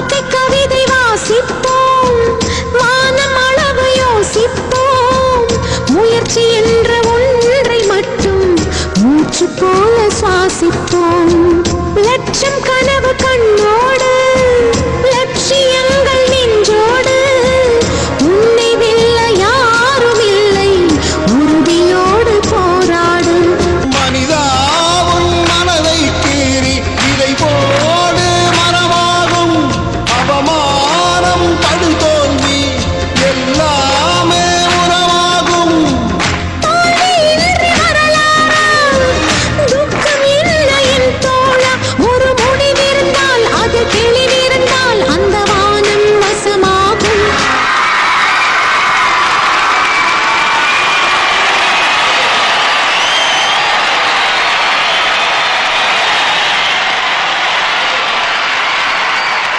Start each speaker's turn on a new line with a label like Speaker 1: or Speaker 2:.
Speaker 1: வாழ்க்கை கவிதை வாசிப்போம், வானம் அளவு யோசிப்போம், முயற்சி என்ற ஒன்றை மட்டும் மூச்சு போல சுவாசிப்போம். லட்சம்